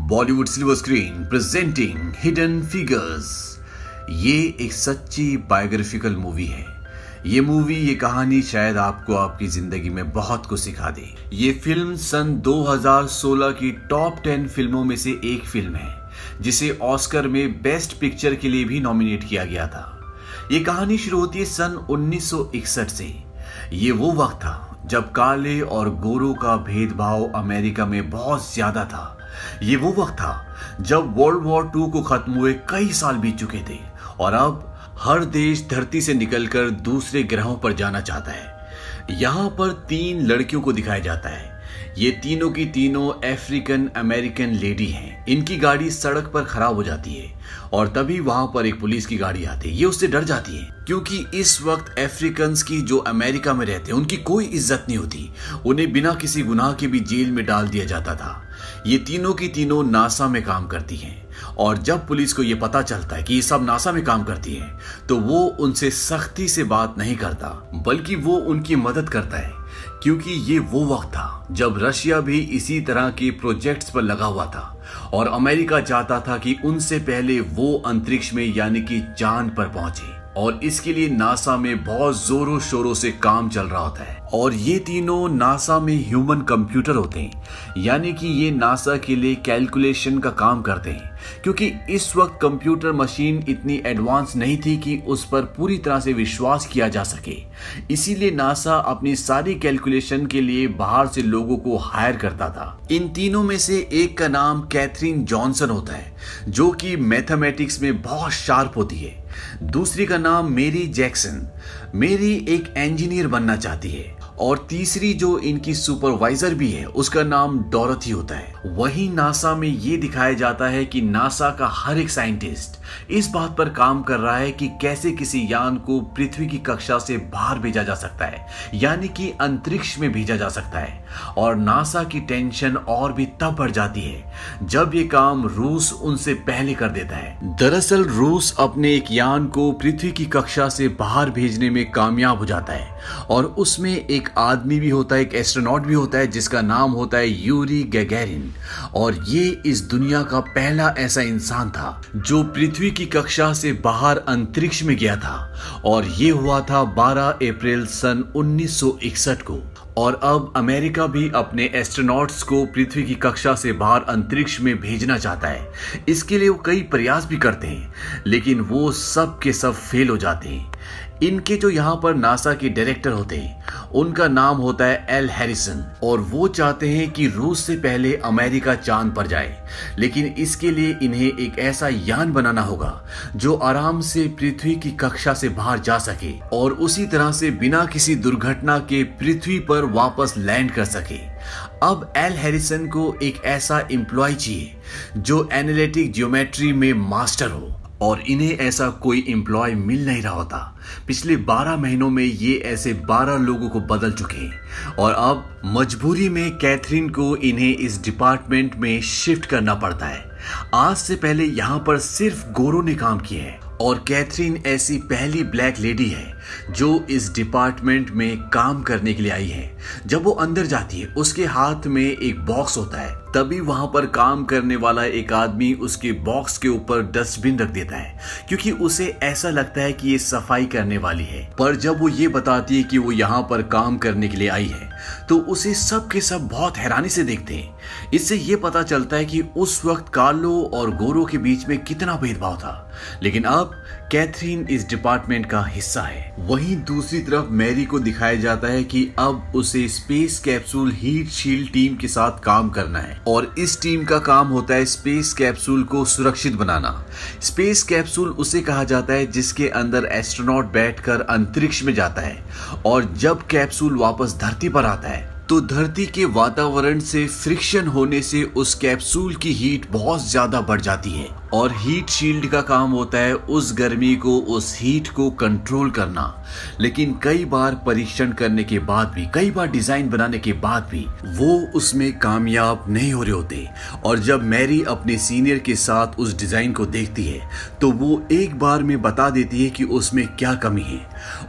Bollywood silver screen presenting hidden figures. ये एक सच्ची बायोग्राफिकल मूवी है। ये कहानी शायद आपको आपकी जिंदगी में बहुत कुछ सिखा दे। ये फिल्म सन 2016 की टॉप 10 फिल्मों में से एक फिल्म है जिसे ऑस्कर में बेस्ट पिक्चर के लिए भी नॉमिनेट किया गया था। ये कहानी शुरू होती है सन 1961 से। ये वो वक्त था जब काले और गोरों का भेदभाव अमेरिका में बहुत ज्यादा था। ये वो वक्त था जब वर्ल्ड वॉर 2 को खत्म हुए कई साल बीत चुके थे और अब हर देश धरती से निकलकर दूसरे ग्रहों पर जाना चाहता है। यहाँ पर 3 लड़कियों को दिखाया जाता है। ये तीनों की तीनों अफ्रीकन अमेरिकन लेडी हैं। इनकी गाड़ी सड़क पर खराब हो जाती है और तभी वहां पर एक पुलिस की गाड़ी आती है। ये उससे डर जाती है क्योंकि इस वक्त अफ्रीकन्स की जो अमेरिका में रहते हैं उनकी कोई इज्जत नहीं होती। उन्हें बिना किसी गुनाह के भी जेल में डाल दिया जाता था। ये तीनों की तीनों नासा में काम करती हैं और जब पुलिस को ये पता चलता है कि ये सब नासा में काम करती हैं तो वो उनसे सख्ती से बात नहीं करता बल्कि वो उनकी मदद करता है, क्योंकि ये वो वक्त था जब रशिया भी इसी तरह के प्रोजेक्ट्स पर लगा हुआ था और अमेरिका चाहता था कि उनसे पहले वो अंतरिक्ष में यानी कि चांद पर पहुंचे और इसके लिए नासा में बहुत जोरों शोरों से काम चल रहा होता है। और ये तीनों नासा में ह्यूमन कंप्यूटर होते हैं, यानी कि ये नासा के लिए कैलकुलेशन का काम करते हैं, क्योंकि इस वक्त कंप्यूटर मशीन इतनी एडवांस नहीं थी कि उस पर पूरी तरह से विश्वास किया जा सके। इसीलिए नासा अपनी सारी कैलकुलेशन के लिए बाहर से लोगों को हायर करता था। इन तीनों में से एक का नाम कैथरीन जॉनसन होता है जो कि मैथमेटिक्स में बहुत शार्प होती है। दूसरी का नाम मेरी जैक्सन। मेरी एक इंजीनियर बनना चाहती है और तीसरी जो इनकी सुपरवाइजर भी है उसका नाम डोरथी होता है। वहीं नासा में ये दिखाया जाता है कि नासा का हर एक साइंटिस्ट इस बात पर काम कर रहा है कि कैसे किसी यान को पृथ्वी की कक्षा से बाहर भेजा जा सकता है, यानी कि अंतरिक्ष में भेजा जा सकता है। और नासा की टेंशन और भी तब बढ़ जाती है जब ये काम रूस उनसे पहले कर देता है। दरअसल रूस अपने एक यान को पृथ्वी की कक्षा से बाहर भेजने में कामयाब हो जाता है और उसमें एक आदमी भी होता है, एक एस्ट्रोनॉट भी होता है जिसका नाम होता है यूरी गैगैरिन। और ये इस दुनिया का पहला ऐसा इंसान था जो पृथ्वी की कक्षा से बाहर अंतरिक्ष में गया था और ये हुआ था 12 अप्रैल सन 1961 को। और अब अमेरिका भी एस्ट्रोनॉट्स एस्ट्रोनॉट्स को पृथ्वी की कक्षा से बाहर अंतरिक्ष में भेजना चाहता है। इसके लिए वो कई प्रयास भी करते हैं लेकिन वो सब के सब फेल हो जाते हैं। इनके जो यहाँ पर नासा के डायरेक्टर होते हैं उनका नाम होता है एल हैरिसन और वो चाहते हैं कि रूस से पहले अमेरिका चांद पर जाए, लेकिन इसके लिए इन्हें एक ऐसा यान बनाना होगा जो आराम से पृथ्वी की कक्षा से बाहर जा सके और उसी तरह से बिना किसी दुर्घटना के पृथ्वी पर वापस लैंड कर सके। अब एल हैरिसन को एक ऐसा एम्प्लॉय चाहिए जो एनालिटिक ज्योमेट्री में मास्टर हो और इन्हें ऐसा कोई एम्प्लॉय मिल नहीं रहा होता। पिछले 12 महीनों में ये ऐसे 12 लोगों को बदल चुके हैं और अब मजबूरी में कैथरीन को इन्हें इस डिपार्टमेंट में शिफ्ट करना पड़ता है। आज से पहले यहाँ पर सिर्फ गोरों ने काम किया है और कैथरीन ऐसी पहली ब्लैक लेडी है जो इस डिपार्टमेंट में काम करने के लिए आई है। जब वो अंदर जाती है उसके हाथ में एक बॉक्स होता है, तभी वहां पर काम करने वाला एक आदमी उसके बॉक्स के ऊपर डस्टबिन रख देता है क्योंकि उसे ऐसा लगता है कि ये सफाई करने वाली है। पर जब वो ये बताती है कि वो यहाँ पर काम करने के लिए आई है तो उसे सब के सब बहुत हैरानी से देखते हैं। इससे ये पता चलता है कि उस वक्त कालों और गोरों के बीच में कितना भेदभाव था, लेकिन अब कैथरीन इस डिपार्टमेंट का हिस्सा है। वहीं दूसरी तरफ मैरी को दिखाया जाता है कि अब उसे space capsule heat shield team के साथ काम करना है और इस टीम का काम होता है स्पेस कैप्सूल को सुरक्षित बनाना। स्पेस कैप्सूल उसे कहा जाता है जिसके अंदर एस्ट्रोनॉट बैठकर अंतरिक्ष में जाता है और जब कैप्सूल वापस धरती पर आता है तो धरती के वातावरण से फ्रिक्शन होने से उस कैप्सूल की हीट बहुत ज्यादा बढ़ जाती है और हीट शील्ड का काम होता है उस गर्मी को, उस हीट को कंट्रोल करना। लेकिन कई बार परीक्षण करने के बाद भी, कई बार डिजाइन बनाने के बाद भी वो उसमें कामयाब नहीं हो रहे होते। और जब मैरी अपने सीनियर के साथ उस डिजाइन को देखती है तो वो एक बार में बता देती है कि उसमें क्या कमी है।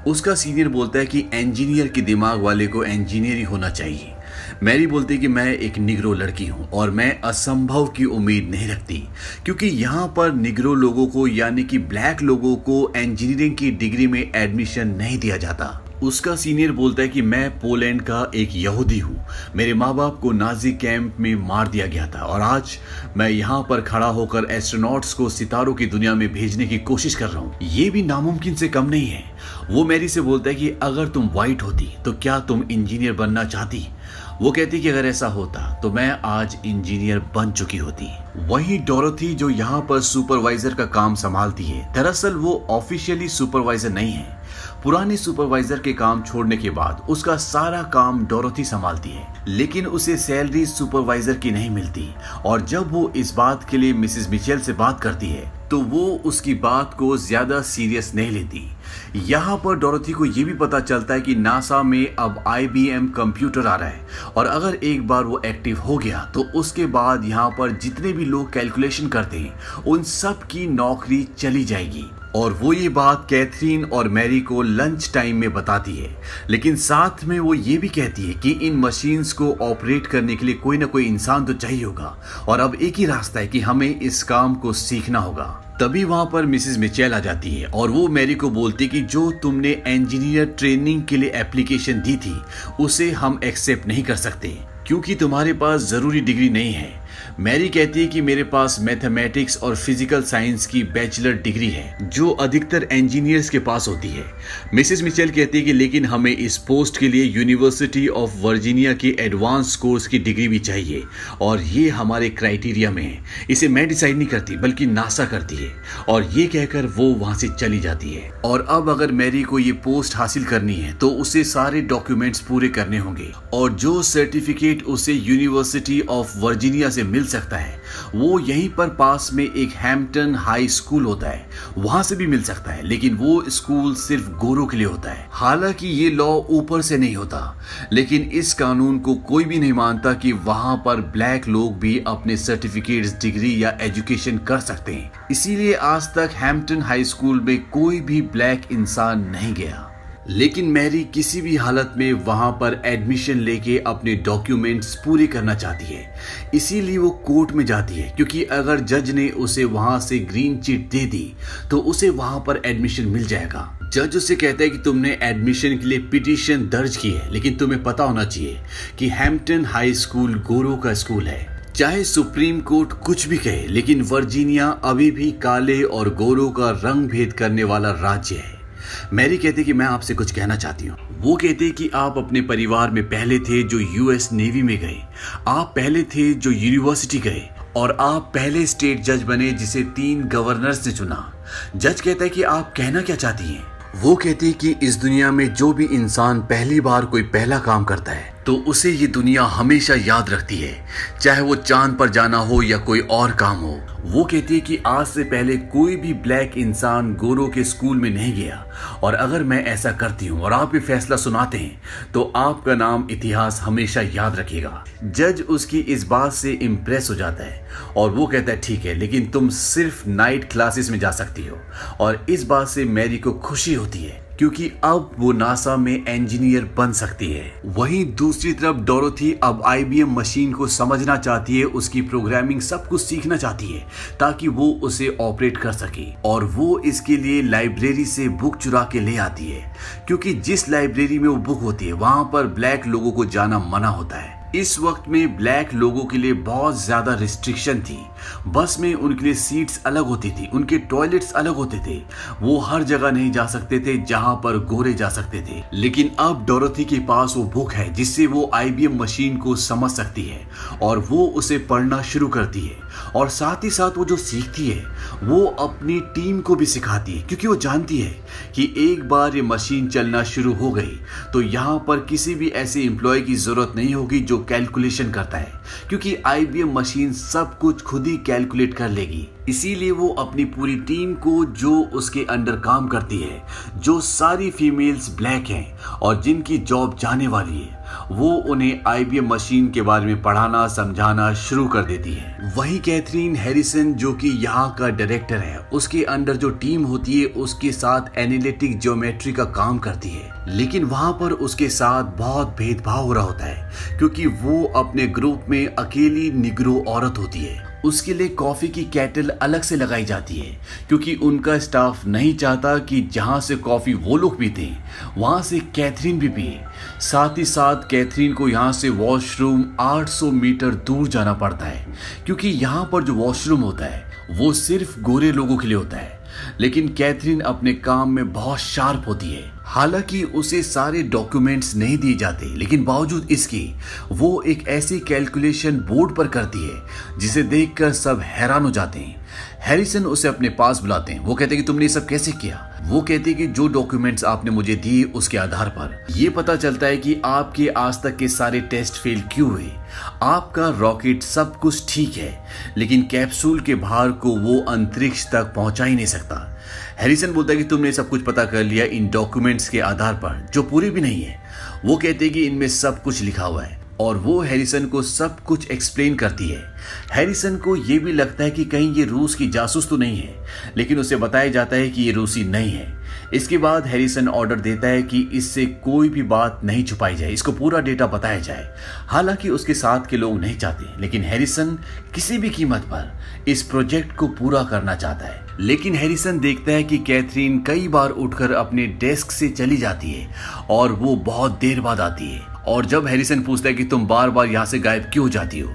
उसका सीनियर बोलता है कि इंजीनियर के दिमाग वाले को इंजीनियर ही होना चाहिए। मैरी बोलती है कि मैं एक निग्रो लड़की हूँ और मैं असंभव की उम्मीद नहीं रखती, क्योंकि यहाँ पर निग्रो लोगों को यानी कि ब्लैक लोगों को इंजीनियरिंग की डिग्री में एडमिशन नहीं दिया जाता। उसका सीनियर बोलता है कि मैं पोलैंड का एक यहूदी हूँ, मेरे माँ बाप को नाजी कैंप में मार दिया गया था और आज मैं यहाँ पर खड़ा होकर एस्ट्रोनॉट्स को सितारों की दुनिया में भेजने की कोशिश कर रहा हूँ। ये भी नामुमकिन से कम नहीं है। वो मैरी से बोलता है कि अगर तुम वाइट होती तो क्या तुम इंजीनियर बनना चाहती? वो कहती कि अगर ऐसा होता तो मैं आज इंजीनियर बन चुकी होती। वहीं डोरोथी जो यहाँ पर सुपरवाइजर का काम संभालती है, दरअसल वो ऑफिशियली सुपरवाइजर नहीं है। पुराने सुपरवाइजर के काम छोड़ने के बाद उसका सारा काम डोरोथी संभालती है, लेकिन उसे सैलरी सुपरवाइजर की नहीं मिलती और जब वो इस बात के लिए मिसेस मिचेल से बात करती है तो वो उसकी बात को ज्यादा सीरियस नहीं लेती। यहाँ पर डोरोथी को ये भी पता चलता है कि नासा में अब IBM कंप्यूटर आ रहा है और अगर एक बार वो एक्टिव हो गया तो उसके बाद यहाँ पर जितने भी लोग कैलकुलेशन करते हैं उन सब की नौकरी चली जाएगी। और वो ये बात कैथरीन और मैरी को लंच टाइम में बताती है, लेकिन साथ में वो ये भी कहती है कि इन मशीन्स को ऑपरेट करने के लिए कोई ना कोई इंसान तो चाहिए होगा और अब एक ही रास्ता है कि हमें इस काम को सीखना होगा। तभी वहां पर मिसेस मिचेल आ जाती है और वो मैरी को बोलती है कि जो तुमने इंजीनियर ट्रेनिंग के लिए एप्लीकेशन दी थी उसे हम एक्सेप्ट नहीं कर सकते क्योंकि तुम्हारे पास जरूरी डिग्री नहीं है। मैरी कहती है कि मेरे पास मैथमेटिक्स और फिजिकल साइंस की बैचलर डिग्री है जो अधिकतर इंजीनियर्स के पास होती है। मिसेस मिचेल कहती है कि लेकिन हमें इस पोस्ट के लिए यूनिवर्सिटी ऑफ वर्जीनिया की एडवांस कोर्स की डिग्री भी चाहिए और ये हमारे क्राइटेरिया में है। इसे मैं डिसाइड नहीं करती बल्कि नासा करती है। और ये कहकर वो वहां से चली जाती है। और अब अगर मैरी को ये पोस्ट हासिल करनी है तो उसे सारे डॉक्यूमेंट्स पूरे करने होंगे और जो सर्टिफिकेट उसे यूनिवर्सिटी ऑफ वर्जीनिया से मिल सकता है वो यहीं पर पास में एक हैम्पटन हाई स्कूल होता है, वहां से भी मिल सकता है, लेकिन वो स्कूल सिर्फ गोरों के लिए होता है। हालांकि ये लॉ ऊपर से नहीं होता, लेकिन इस कानून को कोई भी नहीं मानता कि वहां पर ब्लैक लोग भी अपने सर्टिफिकेट्स, डिग्री या एजुकेशन कर सकते हैं। इसीलिए आज तक हैम्पटन हाई स्कूल में कोई भी ब्लैक इंसान नहीं गया। लेकिन मैरी किसी भी हालत में वहां पर एडमिशन लेके अपने डॉक्यूमेंट्स पूरे करना चाहती है, इसीलिए वो कोर्ट में जाती है क्योंकि अगर जज ने उसे वहां से ग्रीन चिट दे दी तो उसे वहां पर एडमिशन मिल जाएगा। जज उसे कहता है कि तुमने एडमिशन के लिए पिटीशन दर्ज की है, लेकिन तुम्हें पता होना चाहिए कि हैम्पटन हाई स्कूल गोरों का स्कूल है। चाहे सुप्रीम कोर्ट कुछ भी कहे, लेकिन वर्जीनिया अभी भी काले और गोरों का रंग भेद करने वाला राज्य है। मैरी कहती कि मैं आपसे कुछ कहना चाहती हूँ। वो कहते कि आप अपने परिवार में पहले थे जो US नेवी में गए, आप पहले थे जो यूनिवर्सिटी गए और आप पहले स्टेट जज बने जिसे 3 गवर्नर्स ने चुना। जज कहता है कि आप कहना क्या चाहती हैं? वो कहती है कि इस दुनिया में जो भी इंसान पहली बार कोई पहला काम करता है तो उसे ये दुनिया हमेशा याद रखती है, चाहे वो चांद पर जाना हो या कोई और काम हो। वो कहती है कि आज से पहले कोई भी ब्लैक इंसान गोरों के स्कूल में नहीं गया और अगर मैं ऐसा करती हूँ और आप ये फैसला सुनाते हैं तो आपका नाम इतिहास हमेशा याद रखेगा। जज उसकी इस बात से इम्प्रेस हो जाता है और वो कहता है ठीक है, लेकिन तुम सिर्फ नाइट क्लासेस में जा सकती हो। और इस बात से मैरी को खुशी होती है क्योंकि अब वो नासा में इंजीनियर बन सकती है। वहीं दूसरी तरफ डोरोथी अब IBM मशीन को समझना चाहती है, उसकी प्रोग्रामिंग सब कुछ सीखना चाहती है ताकि वो उसे ऑपरेट कर सके। और वो इसके लिए लाइब्रेरी से बुक चुरा के ले आती है क्योंकि जिस लाइब्रेरी में वो बुक होती है वहां पर ब्लैक लोगों को जाना मना होता है। इस वक्त में ब्लैक लोगों के लिए बहुत ज्यादा रिस्ट्रिक्शन थी। बस में उनके लिए सीट्स अलग होती थी, उनके टॉयलेट्स अलग होते थे, वो हर जगह नहीं जा सकते थे जहां पर गोरे जा सकते थे। लेकिन अब डोरोथी के पास वो बुक है जिससे वो IBM मशीन को समझ सकती है और वो उसे पढ़ना शुरू करती है और साथ ही साथ वो जो सीखती है वो अपनी टीम को भी सिखाती है क्योंकि वो जानती है कि एक बार ये मशीन चलना शुरू हो गई तो यहाँ पर किसी भी ऐसे एम्प्लॉय की जरूरत नहीं होगी जो कैलकुलेशन करता है, क्योंकि IBM मशीन सब कुछ खुद ही कैलकुलेट कर लेगी। इसीलिए वो अपनी पूरी टीम को, जो उसके अंडर काम करती है, जो सारी फीमेल्स ब्लैक हैं और जिनकी जॉब जाने वाली है, वो उन्हें आईबीएम मशीन के बारे में पढ़ाना समझाना शुरू कर देती है। वहीं कैथरीन हैरिसन, जो कि यहाँ का डायरेक्टर है, उसके अंडर जो टीम होती है उसके साथ एनालिटिक ज्योमेट्री का काम करती है। लेकिन वहां पर उसके साथ बहुत भेदभाव हो रहा होता है क्योंकि वो अपने ग्रुप में अकेली निग्रो औरत होती है। उसके लिए कॉफी की केटल अलग से लगाई जाती है क्योंकि उनका स्टाफ नहीं चाहता कि जहां से कॉफी वो लोग पीते हैं वहां से कैथरीन भी पिए। साथ ही साथ कैथरीन को यहाँ से वॉशरूम 800 मीटर दूर जाना पड़ता है क्योंकि यहाँ पर जो वॉशरूम होता है वो सिर्फ गोरे लोगों के लिए होता है। लेकिन कैथरीन अपने काम में बहुत शार्प होती है। हालांकि उसे सारे डॉक्यूमेंट्स नहीं दिए जाते, लेकिन बावजूद इसके वो एक ऐसी कैलकुलेशन बोर्ड पर करती है जिसे देखकर सब हैरान हो जाते हैं। हैरिसन उसे अपने पास बुलाते हैं। वो कहते हैं कि तुमने ये सब कैसे किया। वो कहते हैं कि जो डॉक्यूमेंट्स आपने मुझे दिए उसके आधार पर ये पता चलता है कि आपके आज तक के सारे टेस्ट फेल क्यों हुए। आपका रॉकेट सब कुछ ठीक है, लेकिन कैप्सूल के भार को वो अंतरिक्ष तक पहुंचा ही नहीं सकता। हैरिसन बोलता है कि तुमने सब कुछ पता कर लिया इन डॉक्यूमेंट्स के आधार पर, जो पूरे भी नहीं है। वो कहते हैं कि इनमें सब कुछ लिखा हुआ है और वो हैरिसन को सब कुछ एक्सप्लेन करती है। हैरिसन को ये भी लगता है कि कहीं ये रूस की जासूस तो नहीं है, लेकिन उसे बताया जाता है कि ये रूसी नहीं है। इसके बाद हैरिसन ऑर्डर देता है कि इससे कोई भी बात नहीं छुपाई जाए, इसको पूरा डेटा बताया जाए। हालांकि उसके साथ के लोग नहीं चाहते, लेकिन हैरिसन किसी भी कीमत पर इस प्रोजेक्ट को पूरा करना चाहता है। लेकिन हैरिसन देखता है कि कैथरीन कई बार उठकर अपने डेस्क से चली जाती है और वो बहुत देर बाद आती है। और जब हैरिसन पूछता है कि तुम बार बार यहाँ से गायब क्यों हो जाती हो,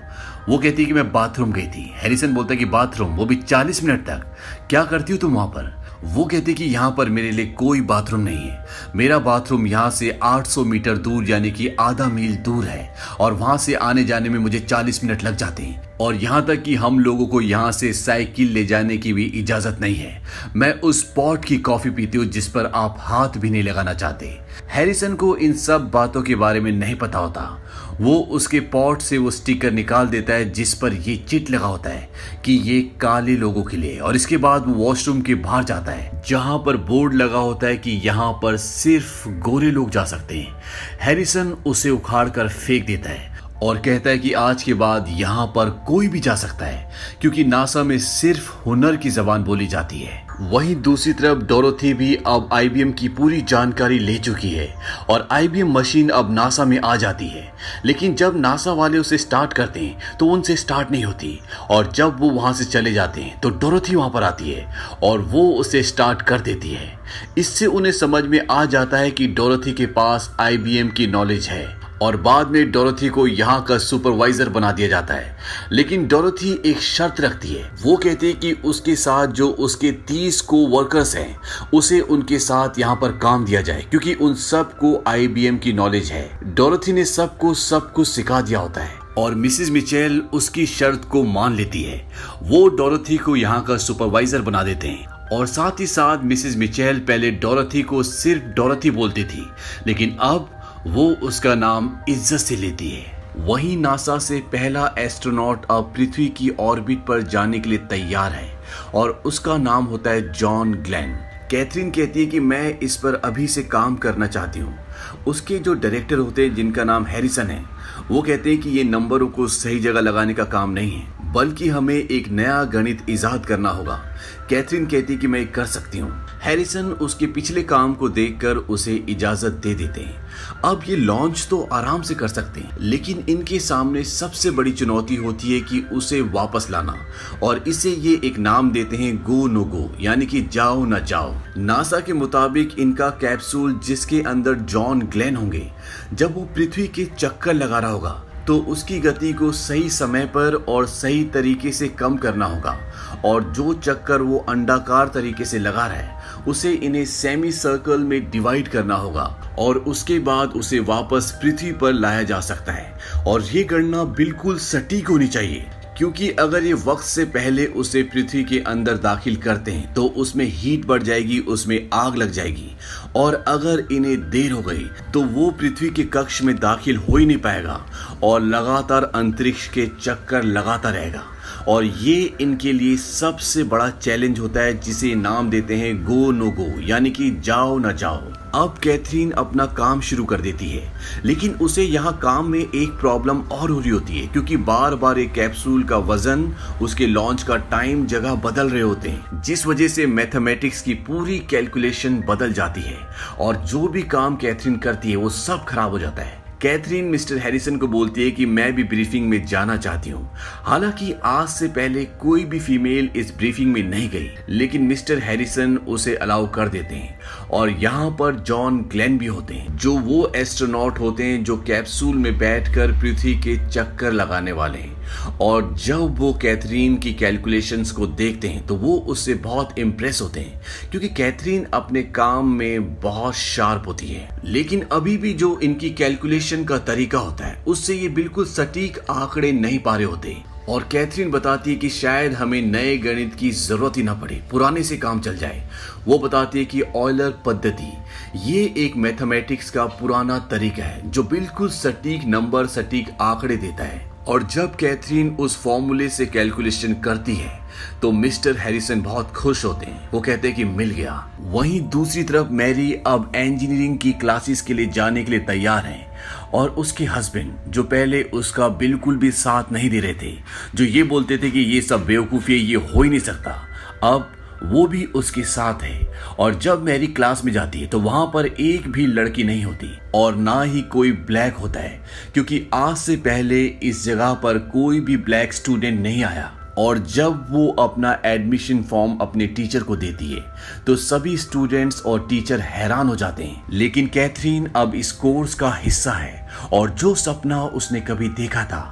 वो कहती है कि मैं बाथरूम गई थी। हैरिसन बोलता है कि बाथरूम, वो भी 40 मिनट तक, क्या करती हो तुम वहां पर। वो कहते हैं कि यहाँ पर मेरे लिए कोई बाथरूम नहीं है। मेरा बाथरूम यहाँ से 800 मीटर दूर यानी कि आधा मील दूर है और वहां से आने जाने में मुझे 40 मिनट लग जाते हैं। और यहाँ तक कि हम लोगों को यहाँ से साइकिल ले जाने की भी इजाजत नहीं है। मैं उस पॉट की कॉफी पीती हूँ जिस पर आप हाथ भी नहीं लगाना चाहते। हैरिसन को इन सब बातों के बारे में नहीं पता होता। वो उसके पॉट से वो स्टिकर निकाल देता है जिस पर ये चिट लगा होता है कि ये काले लोगों के लिए। और इसके बाद वो वॉशरूम के बाहर जाता है जहां पर बोर्ड लगा होता है कि यहाँ पर सिर्फ गोरे लोग जा सकते हैं। हैरिसन उसे उखाड़ कर फेंक देता है और कहता है कि आज के बाद यहाँ पर कोई भी जा सकता है क्योंकि नासा में सिर्फ हुनर की जबान बोली जाती है। वहीं दूसरी तरफ डोरोथी भी अब आईबीएम की पूरी जानकारी ले चुकी है और आईबीएम मशीन अब नासा में आ जाती है। लेकिन जब नासा वाले उसे स्टार्ट करते हैं तो उनसे स्टार्ट नहीं होती और जब वो वहां से चले जाते हैं तो डोरोथी वहां पर आती है और वो उसे स्टार्ट कर देती है। इससे उन्हें समझ में आ जाता है कि डोरोथी के पास आईबीएम की नॉलेज है और बाद में डोरोथी को यहाँ का सुपरवाइजर बना दिया जाता है। लेकिन डोरोथी एक शर्त रखती है। वो कहती है कि उसके साथ जो उसके 30 को वर्कर्स हैं उसे उनके साथ यहाँ पर काम दिया जाए क्योंकि उन सब को आईबीएम की नॉलेज है। डोरोथी ने सबको सब कुछ सिखा दिया होता है और मिसेस मिचेल उसकी शर्त को मान लेती है। वो डोरोथी को यहाँ का सुपरवाइजर बना देते हैं और साथ ही साथ मिसेस मिचेल पहले डोरोथी को सिर्फ डोरोथी बोलती थी, लेकिन अब वो उसका नाम इज्जत से लेती है। वहीं नासा से पहला एस्ट्रोनॉट अब पृथ्वी की ऑर्बिट पर जाने के लिए तैयार है और उसका नाम होता है जॉन ग्लेन। कैथरीन कहती है कि मैं इस पर अभी से काम करना चाहती हूँ। उसके जो डायरेक्टर होते हैं जिनका नाम हैरिसन है, वो कहते हैं कि ये नंबरों को सही जगह लगाने का काम नहीं है बल्कि हमें एक नया गणित इजाद करना होगा। कैथरीन कहती है कि मैं कर सकती हूँ। हैरिसन उसके पिछले काम को देखकर उसे इजाजत दे देते हैं। अब ये लॉन्च तो आराम से कर सकते हैं, लेकिन इनके सामने सबसे बड़ी चुनौती होती है कि उसे वापस लाना और इसे ये एक नाम देते हैं गो नो गो, यानी कि जाओ ना जाओ। नासा के मुताबिक इनका कैप्सूल जिसके अंदर जॉन ग्लेन होंगे, जब वो पृथ्वी के चक्कर लगा रहा होगा तो उसकी गति को सही समय पर और सही तरीके से कम करना होगा और जो चक्कर वो अंडाकार तरीके से लगा रहा है उसे इन्हें सेमी सर्कल में डिवाइड करना होगा और उसके बाद उसे वापस पृथ्वी पर लाया जा सकता है। और ये गणना बिल्कुल सटीक होनी चाहिए क्योंकि अगर ये वक्त से पहले उसे पृथ्वी के अंदर दाखिल करते हैं तो उसमें हीट बढ़ जाएगी, उसमें आग लग जाएगी और अगर इन्हें देर हो गई तो वो पृथ्वी के कक्ष में दाखिल हो ही नहीं पाएगा और लगातार अंतरिक्ष के चक्कर लगाता रहेगा और ये इनके लिए सबसे बड़ा चैलेंज होता है, जिसे नाम देते हैं गो नो गो, यानी कि जाओ ना जाओ। अब कैथरीन अपना काम शुरू कर देती है, लेकिन उसे यहाँ काम में एक प्रॉब्लम और हो रही होती है, क्योंकि बार बार एक कैप्सूल का वजन, उसके लॉन्च का टाइम, जगह बदल रहे होते हैं, जिस वजह से मैथमेटिक्स की पूरी कैलकुलेशन बदल जाती है और जो भी काम कैथरीन करती है वो सब खराब हो जाता है। कैथरीन मिस्टर हैरिसन को बोलती है कि मैं भी ब्रीफिंग में जाना चाहती हूँ। हालांकि आज से पहले कोई भी फीमेल इस ब्रीफिंग में नहीं गई, लेकिन मिस्टर हैरिसन उसे अलाउ कर देते हैं और यहाँ पर जॉन ग्लेन भी होते हैं, जो वो एस्ट्रोनॉट होते हैं जो कैप्सूल में बैठकर पृथ्वी के चक्कर लगाने वाले हैं। और जब वो कैथरीन की कैलकुलेशंस को देखते हैं तो वो उससे बहुत इम्प्रेस होते हैं, क्योंकि कैथरीन अपने काम में बहुत शार्प होती है। लेकिन अभी भी जो इनकी कैलकुलेशन का तरीका होता है, उससे ये बिल्कुल सटीक आंकड़े नहीं पा रहे होते। और कैथरीन बताती है कि शायद हमें नए गणित की जरूरत ही ना पड़े, पुराने से काम चल जाए। वो बताती है कि ऑयलर पद्धति ये एक मैथमेटिक्स का पुराना तरीका है जो बिल्कुल सटीक नंबर, सटीक आंकड़े देता है। और जब कैथरीन उस फॉर्मूले से कैलकुलेशन करती है तो मिस्टर हैरिसन बहुत खुश होते हैं। वो कहते हैं कि मिल गया। वहीं दूसरी तरफ मैरी अब इंजीनियरिंग की क्लासेस के लिए जाने के लिए तैयार हैं और उसके हस्बैंड, जो पहले उसका बिल्कुल भी साथ नहीं दे रहे थे, जो ये बोलते थे कि ये सब बेवकूफ़ी है, ये हो ही नहीं सकता, अब वो भी उसके साथ है। और जब मैरी क्लास में जाती है तो वहां पर एक भी लड़की नहीं होती और ना ही कोई ब्लैक होता है, क्योंकि आज से पहले इस जगह पर कोई भी ब्लैक स्टूडेंट नहीं आया। और जब वो अपना एडमिशन फॉर्म अपने टीचर को देती है तो सभी स्टूडेंट्स और टीचर हैरान हो जाते हैं। लेकिन कैथरीन अब इस कोर्स का हिस्सा है और जो सपना उसने कभी देखा था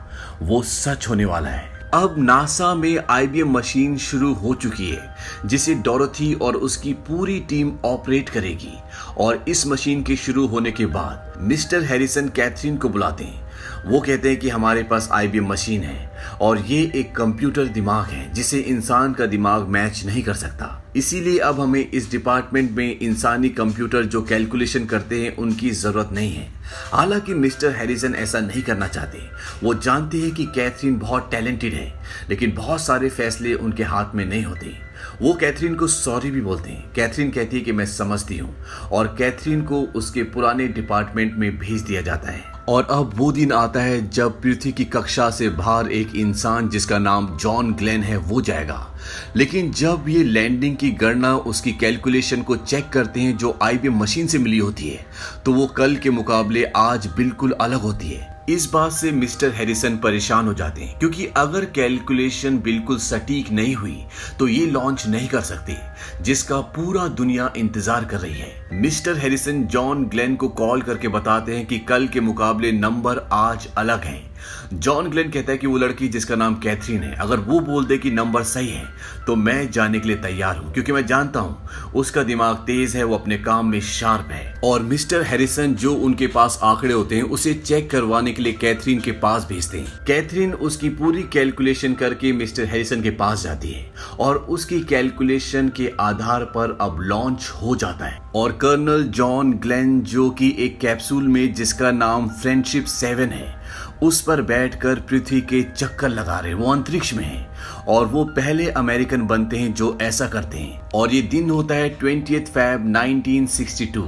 वो सच होने वाला है। अब नासा में IBM मशीन शुरू हो चुकी है, जिसे डोरोथी और उसकी पूरी टीम ऑपरेट करेगी। और इस मशीन के शुरू होने के बाद मिस्टर हैरिसन कैथरीन को बुलाते हैं। वो कहते हैं कि हमारे पास IBM मशीन है और ये एक कंप्यूटर दिमाग है जिसे इंसान का दिमाग मैच नहीं कर सकता, इसीलिए अब हमें इस डिपार्टमेंट में इंसानी कंप्यूटर जो कैलकुलेशन करते हैं उनकी ज़रूरत नहीं है। हालांकि मिस्टर हैरिसन ऐसा नहीं करना चाहते। वो जानते हैं कि कैथरीन बहुत टैलेंटेड है, लेकिन बहुत सारे फैसले उनके हाथ में नहीं होते। वो कैथरीन को सॉरी भी बोलते हैं। कैथरीन कहती है कि मैं समझती हूँ और कैथरीन को उसके पुराने डिपार्टमेंट में भेज दिया जाता है। और अब वो दिन आता है जब पृथ्वी की कक्षा से बाहर एक इंसान जिसका नाम जॉन ग्लेन है वो जाएगा। लेकिन जब ये लैंडिंग की गणना उसकी कैलकुलेशन को चेक करते हैं जो IBM मशीन से मिली होती है, तो वो कल के मुकाबले आज बिल्कुल अलग होती है। इस बात से मिस्टर हैरिसन परेशान हो जाते हैं, क्योंकि अगर कैलकुलेशन बिल्कुल सटीक नहीं हुई तो ये लॉन्च नहीं कर सकते, जिसका पूरा दुनिया इंतजार कर रही है। मिस्टर हैरिसन जॉन ग्लेन को कॉल करके बताते हैं कि कल के मुकाबले नंबर आज अलग हैं। जॉन ग्लेन कहता है कि वो लड़की जिसका नाम कैथरीन है, अगर वो बोल दे कि नंबर सही है तो मैं जाने के लिए तैयार हूँ, क्योंकि मैं जानता हूँ उसका दिमाग तेज है, वो अपने काम में शार्प है। और मिस्टर हैरिसन जो उनके पास आंकड़े होते हैं उसे चेक करवाने के लिए कैथरीन के पास भेजते हैं। कैथरीन उसकी पूरी कैलकुलेशन करके मिस्टर हैरिसन के पास जाती है और उसकी कैलकुलेशन के आधार पर अब लॉन्च हो जाता है। और कर्नल जॉन ग्लेन, जो कि एक कैप्सूल में जिसका नाम फ्रेंडशिप 7 है, उस पर बैठकर पृथ्वी के चक्कर लगा रहे। वो अंतरिक्ष में है और वो पहले अमेरिकन बनते हैं जो ऐसा करते हैं। और ये दिन होता है 20 फ़रवरी 1962।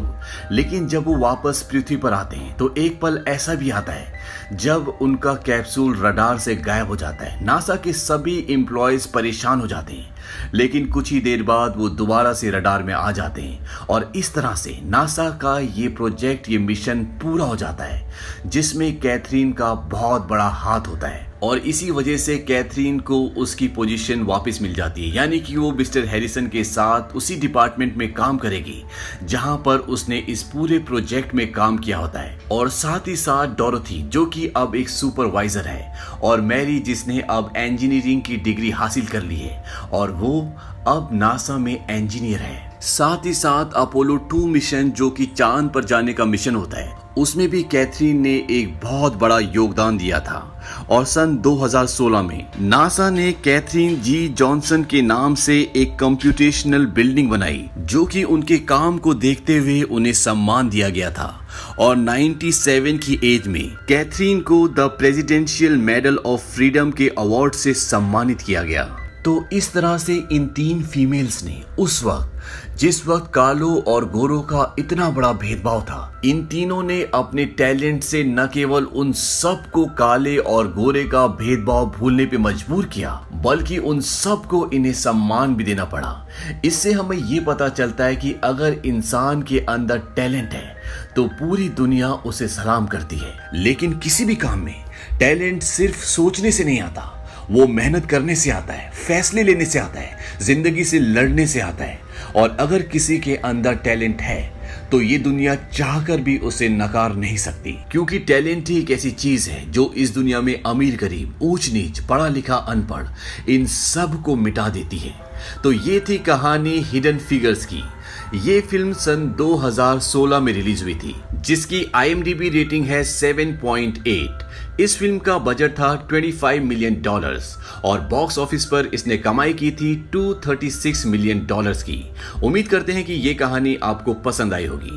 लेकिन जब वो वापस पृथ्वी पर आते हैं तो एक पल ऐसा भी आता है जब उनका कैप्सूल रडार से गायब हो जाता है। नासा के सभी एम्प्लॉयज परेशान हो जाते हैं, लेकिन कुछ ही देर बाद वो दोबारा से रडार में आ जाते हैं और इस तरह से नासा का ये प्रोजेक्ट, ये मिशन पूरा हो जाता है, जिसमें कैथरीन का बहुत बड़ा हाथ होता है। और इसी वजह से कैथरीन को उसकी पोजीशन वापस मिल जाती है, यानी कि वो मिस्टर हैरिसन के साथ उसी डिपार्टमेंट में काम करेगी जहां पर उसने इस पूरे प्रोजेक्ट में काम किया होता है। और साथ ही साथ डोरोथी, जो कि अब एक सुपरवाइजर है, और मैरी, जिसने अब इंजीनियरिंग की डिग्री हासिल कर ली है और वो अब नासा में इंजीनियर है। साथ ही साथ अपोलो 2 मिशन, जो कि चांद पर जाने का मिशन होता है, उसमें भी कैथरीन ने एक बहुत बड़ा योगदान दिया था और सन 2016 में नासा ने कैथरीन जी जॉनसन के नाम से एक कंप्यूटेशनल बिल्डिंग बनाई, जो कि उनके काम को देखते हुए उन्हें सम्मान दिया गया था। और 97 की एज में कैथरीन को the presidential medal of freedom के अवार्ड से सम्मानित किया गया। तो इस तरह से इन 3 फीमेल्स ने उस वक्त, जिस वक्त कालों और गोरों का इतना बड़ा भेदभाव था, इन तीनों ने अपने टैलेंट से न केवल उन सबको काले और गोरे का भेदभाव भूलने पे मजबूर किया, बल्कि उन सबको इन्हें सम्मान भी देना पड़ा। इससे हमें ये पता चलता है कि अगर इंसान के अंदर टैलेंट है तो पूरी दुनिया उसे सलाम करती है। लेकिन किसी भी काम में टैलेंट सिर्फ सोचने से नहीं आता, वो मेहनत करने से आता है, फैसले लेने से आता है, जिंदगी से लड़ने से आता है। और अगर किसी के अंदर टैलेंट है तो ये दुनिया चाहकर भी उसे नकार नहीं सकती, क्योंकि टैलेंट ही एक ऐसी चीज है जो इस दुनिया में अमीर गरीब, ऊंच नीच, पढ़ा लिखा अनपढ़, इन सब को मिटा देती है। तो ये थी कहानी हिडन फिगर्स की। ये फिल्म सन 2016 में रिलीज हुई थी, जिसकी IMDb रेटिंग है 7.8। इस फिल्म का बजट था $25 मिलियन और बॉक्स ऑफिस पर इसने कमाई की थी $236 मिलियन की। उम्मीद करते हैं कि ये कहानी आपको पसंद आई होगी।